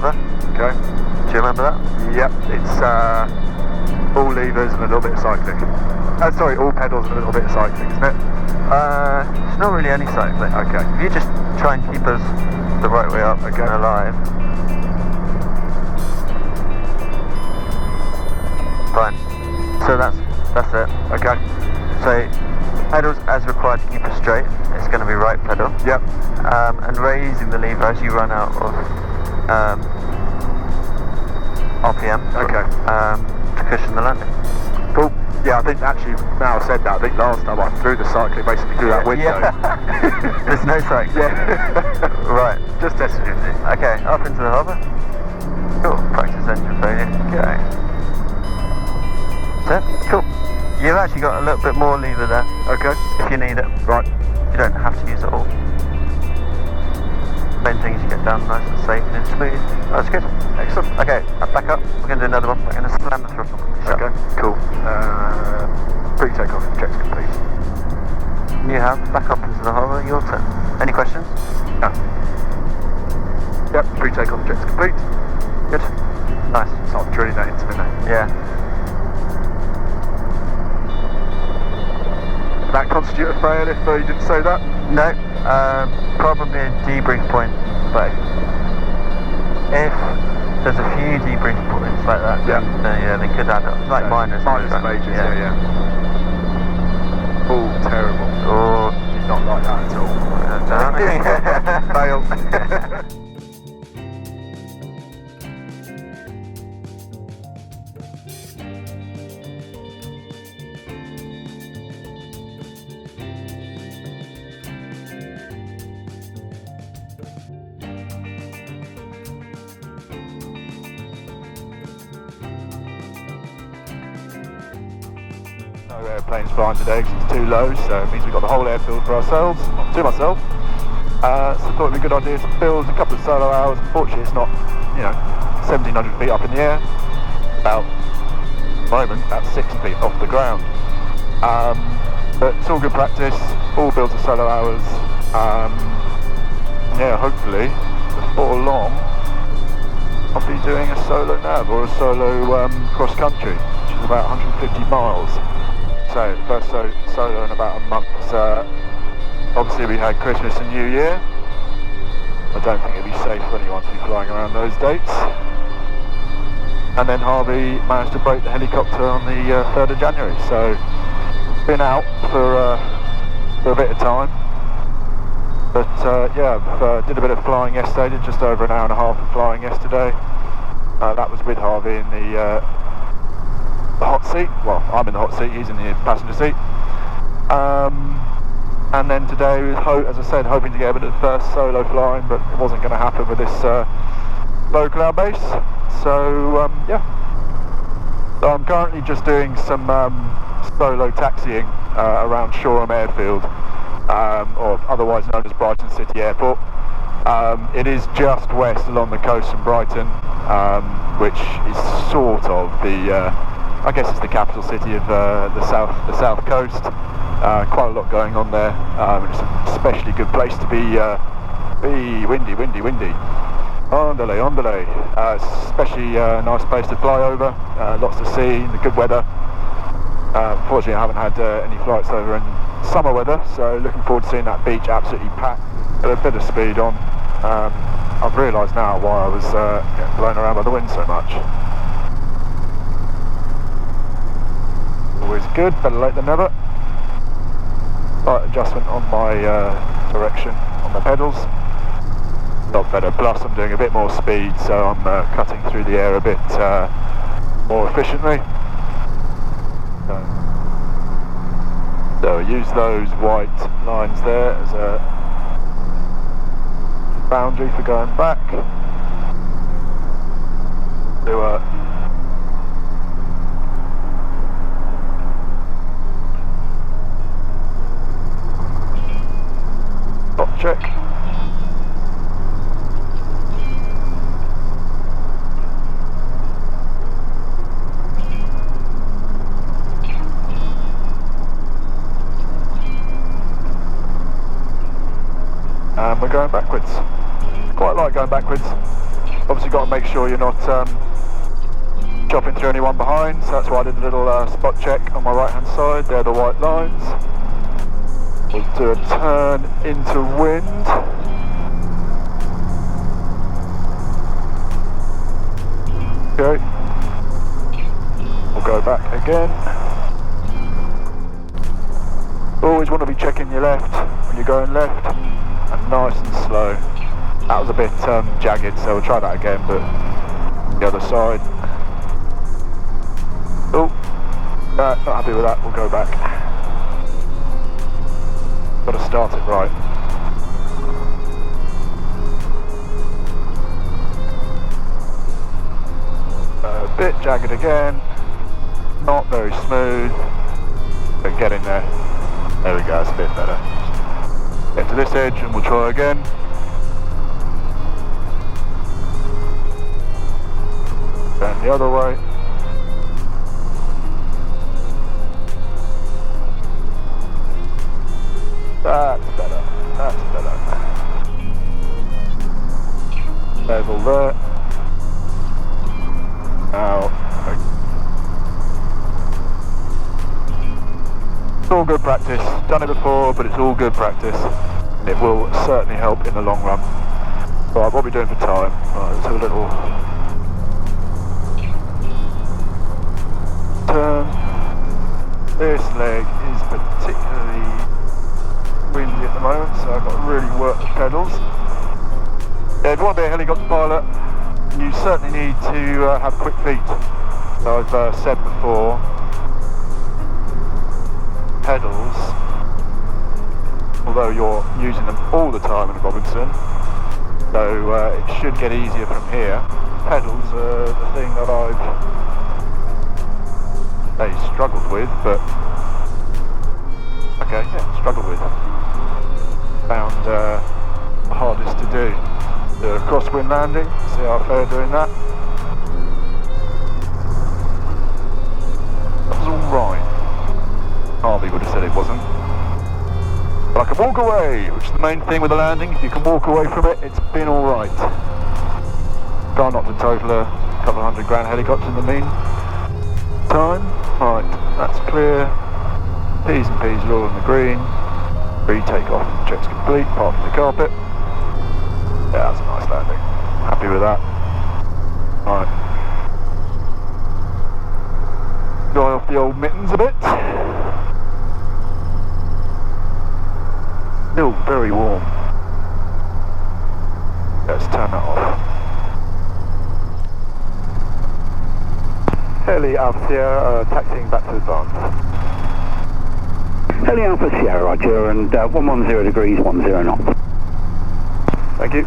lever. Okay. Do you remember that? Yep, it's all levers and a little bit of cycling. Sorry, all pedals and a little bit of cycling, isn't it? It's not really any cycling. Okay. If you just try and keep us the right way up and alive. Fine. So that's it. Okay. So pedals as required to keep us straight. It's going to be right pedal. Yep. And raising the lever as you run out of RPM. Okay. To cushion the landing. Cool. Yeah, I think actually, now I've said that, I think last time I threw the cycling basically through that window. Yeah. There's no cycling. Yeah. Right. Just testing you. Okay, up into the hover. Cool. Practice engine failure. Okay. So, cool. You've actually got a little bit more lever there. Okay. If you need it. Right. You don't have to use it all. Main thing is you get down nice and safe and smooth. Oh, that's good. Excellent. Okay, back up. We're going to do another one. We're going to slam the throttle. Okay, cool. Pre-takeoff checks complete. You have back up into the hover. Your turn. Any questions? No. Yep, pre-takeoff checks complete. Good. Nice. So I'm drilling that into the net. Yeah. That constitute a fail if you didn't say that? No. Probably a debrief point, but if there's a few debrief points like that, then they could add up. Like minors. Minors and majors, yeah. Oh, terrible. Oh, did not like that at all. Fail. No airplanes flying today because it's too low, so it means we've got the whole airfield for ourselves, to myself. So I thought it'd be a good idea to build a couple of solo hours. Unfortunately, it's not, 1,700 feet up in the air. About 6 feet off the ground. But it's all good practice. All builds of solo hours. Hopefully before long I'll be doing a solo nav or a solo cross country, which is about 150 miles. So first solo in about a month. Obviously we had Christmas and New Year. I don't think it'd be safe for anyone to be flying around those dates. And then Harvey managed to break the helicopter on the 3rd of January. So been out for a bit of time. But did a bit of flying yesterday. Did just over an hour and a half of flying yesterday. That was with Harvey in the hot seat. Well, I'm in the hot seat, he's in the passenger seat. And then today, as I said, hoping to get a bit of the first solo flying, but it wasn't going to happen with this low cloud base. So So I'm currently just doing some solo taxiing around Shoreham Airfield, or otherwise known as Brighton City Airport. It is just west along the coast from Brighton, which is sort of the, I guess it's the capital city of the south coast. Quite a lot going on there. It's an especially good place to be windy. Ondale. Especially a nice place to fly over. Lots to see, the good weather. Unfortunately, I haven't had any flights over in summer weather, so looking forward to seeing that beach absolutely packed. Got a bit of speed on. I've realised now why I was getting blown around by the wind so much. Always good, better late than never. Slight adjustment on my direction on the pedals. Not better, plus I'm doing a bit more speed, so I'm cutting through the air a bit more efficiently. So use those white lines there as a boundary for going back. Do a spot check. And we're going backwards. Quite like going backwards. obviously got to make sure you're not chopping through anyone behind, so that's why I did a little spot check on my right hand side. They're the white lines. We'll do a turn into wind. Okay. We'll go back again. Always want to be checking your left when you're going left, and nice and slow. That was a bit jagged, so we'll try that again, but the other side. Oh, not happy with that, we'll go back. Got to start it right. A bit jagged again, not very smooth, but getting there. There we go, it's a bit better. Get to this edge and we'll try again. Turn the other way. That's better, that's better. Level there. Now, it's all good practice. Done it before, but it's all good practice. It will certainly help in the long run. Right, what are we doing for time? Right, let's have a little turn. This leg is particularly windy at the moment, so I've got to really work the pedals. Yeah, if you want to be a helicopter pilot, you certainly need to have quick feet. So I've said before, pedals, although you're using them all the time in a Robinson, so it should get easier from here. Pedals are the thing that I've struggled with, but okay, yeah, struggled with. Found the hardest to do. The crosswind landing, see how I fare doing that. That was alright. Harvey would have said it wasn't. But I can walk away, which is the main thing with the landing. If you can walk away from it, it's been alright. Try not to total a couple of £100,000 helicopter in the meantime. Right, that's clear. P's and P's are all on the green. Retake off, checks complete, parking the carpet. Yeah, that's a nice landing. Happy with that. Right. Dry off the old mittens a bit. Still very warm. Let's turn that off. Heli Alpha Sierra, taxiing back to advance. Heli Alpha Sierra, Roger, and 110 degrees, 10 knots. Thank you.